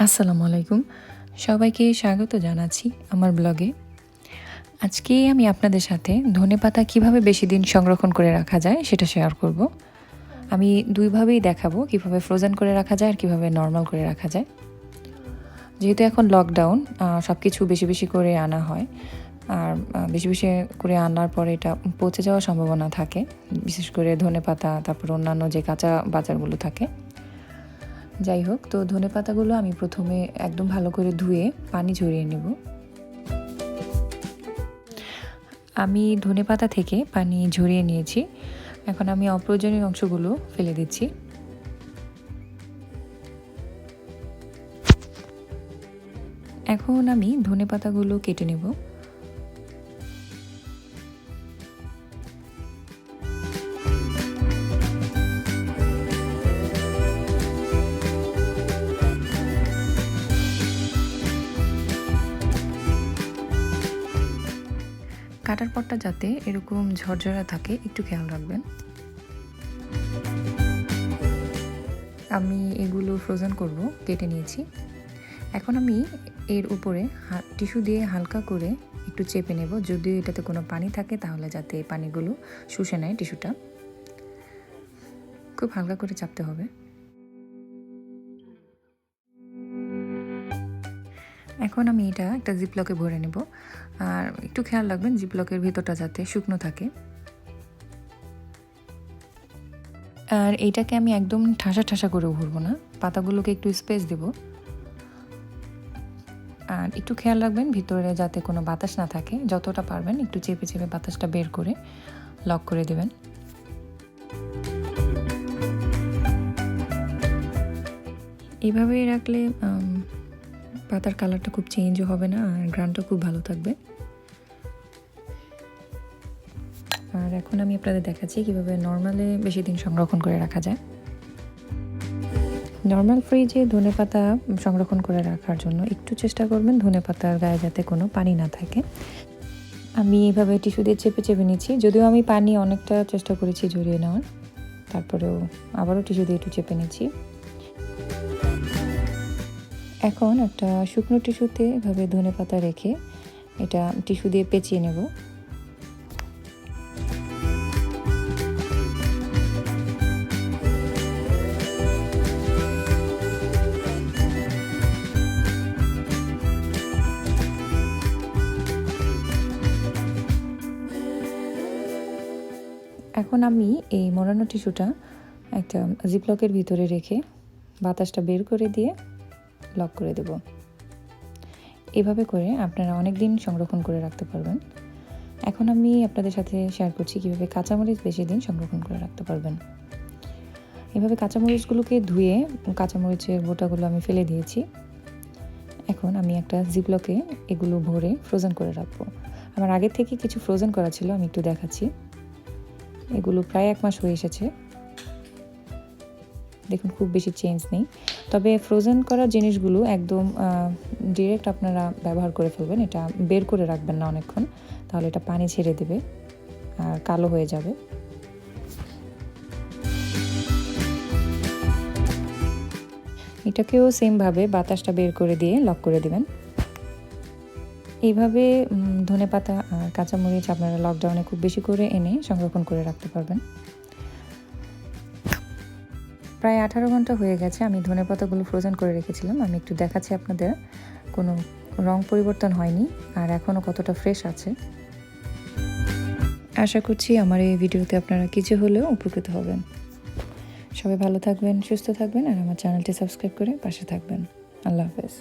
আসসালামু আলাইকুম, সবাইকে স্বাগত জানাচ্ছি আমার ব্লগে। আজকে আমি আপনাদের সাথে ধনেপাতা কিভাবে বেশি দিন সংরক্ষণ করে রাখা যায় সেটা শেয়ার করব। আমি দুইভাবেই দেখাবো, কিভাবে ফ্রোজেন করে রাখা যায় আর কিভাবে নর্মাল করে রাখা যায়। যেহেতু এখন লকডাউন, সব কিছু বেশি বেশি করে আনা হয়, আর বেশি বেশি করে আনার পরে এটা পচে যাওয়ার সম্ভাবনা থাকে, বিশেষ করে ধনেপাতা, তারপর অন্যান্য যে কাঁচা বাজারগুলো থাকে। যাই হোক, তো ধনেপাতাগুলো আমি প্রথমে একদম ভালো করে ধুয়ে পানি ঝরিয়ে নেব। আমি ধনেপাতা থেকে পানি ঝরিয়ে নিয়েছি। এখন আমি অপ্রয়োজনীয় অংশগুলো ফেলে দিচ্ছি। এখন আমি ধনেপাতাগুলো কেটে নেব। কাটার পরটা যাতে এরকম ঝরঝরা থাকে একটু খেয়াল রাখবেন। আমি এগুলো ফ্রোজেন করব, কেটে নিয়েছি। এখন আমি এর উপরে টিস্যু দিয়ে হালকা করে একটু চেপে নেব, যদি এটাতে কোনো পানি থাকে তাহলে যাতে পানিগুলো শুষে নেয় টিস্যুটা। খুব হালকা করে চাপতে হবে। এখন আমি এটা একটা জিপলকে ভরে নেব, আর একটু খেয়াল রাখবেন জিপলকের ভিতরটা যাতে শুকনো থাকে। আর এইটাকে আমি একদম ঠাসা ঠাসা করে ভরবো না, পাতাগুলোকে একটু স্পেস দেব। আর একটু খেয়াল রাখবেন ভিতরে যাতে কোনো বাতাস না থাকে, যতটা পারবেন একটু চেপে চেপে বাতাসটা বের করে লক করে দেবেন। এভাবেই রাখলে পাতার কালারটা খুব চেঞ্জও হবে না, আর গ্রানটাও খুব ভালো থাকবে। আর এখন আমি আপনাদের দেখাচ্ছি কীভাবে নর্মালে বেশি দিন সংরক্ষণ করে রাখা যায়। নর্মাল ফ্রিজে ধনেপাতা সংরক্ষণ করে রাখার জন্য একটু চেষ্টা করবেন ধনেপাতার গায়ে যাতে কোনো পানি না থাকে। আমি এভাবে টিস্যু দিয়ে চেপে চেপে নিচ্ছি, যদিও আমি পানি অনেকটা চেষ্টা করেছি ঝরিয়ে নেওয়ার, তারপরেও আবারও টিস্যু দিয়ে একটু চেপে নিচ্ছি। এখন একটা শুকনো টিস্যুতে এভাবে ধনেপাতা রেখে এটা টিস্যু দিয়ে পেঁচিয়ে নেব। এখন আমি এই মোড়ানো টিস্যুটা একটা জিপলকের ভিতরে রেখে বাতাসটা বের করে দিয়ে লক করে দেব। এভাবে করে আপনারা অনেক দিন সংরক্ষণ করে রাখতে পারবেন। এখন আমি আপনাদের সাথে শেয়ার করছি কীভাবে কাঁচামরিচ বেশি দিন সংরক্ষণ করে রাখতে পারবেন। এভাবে কাঁচামরিচগুলোকে ধুয়ে কাঁচামরিচের বোটাগুলো আমি ফেলে দিয়েছি। এখন আমি একটা জিপলকে এগুলো ভরে ফ্রোজেন করে রাখবো। আমার আগে থেকে কিছু ফ্রোজেন করা ছিল, আমি একটু দেখাচ্ছি। এগুলো প্রায় 1 মাস হয়ে এসেছে। দেখুন খুব বেশি চেঞ্জ নেই, তবে ফ্রোজেন করা জিনিসগুলো একদম ডিরেক্ট আপনারা ব্যবহার করে ফেলবেন। এটা বের করে রাখবেন না অনেকক্ষণ, তাহলে এটা পানি ছেড়ে দেবে আর কালো হয়ে যাবে। এটাকেও সেমভাবে বাতাসটা বের করে দিয়ে লক করে দেবেন। এইভাবে ধনেপাতা আর কাঁচামরিচ আপনারা লকডাউনে খুব বেশি করে এনে সংরক্ষণ করে রাখতে পারবেন। প্রায় 18 ঘন্টা হয়ে গেছে আমি ধনেপাতাগুলো ফ্রোজেন করে রেখেছিলাম। আমি একটু দেখাচ্ছি আপনাদের, কোনো রং পরিবর্তন হয়নি আর এখনও কতটা ফ্রেশ আছে। আশা করছি আমার এই ভিডিওতে আপনারা কিছু হলেও উপকৃত হবেন। সবাই ভালো থাকবেন, সুস্থ থাকবেন, আর আমার চ্যানেলটি সাবস্ক্রাইব করে পাশে থাকবেন। আল্লাহ হাফেজ।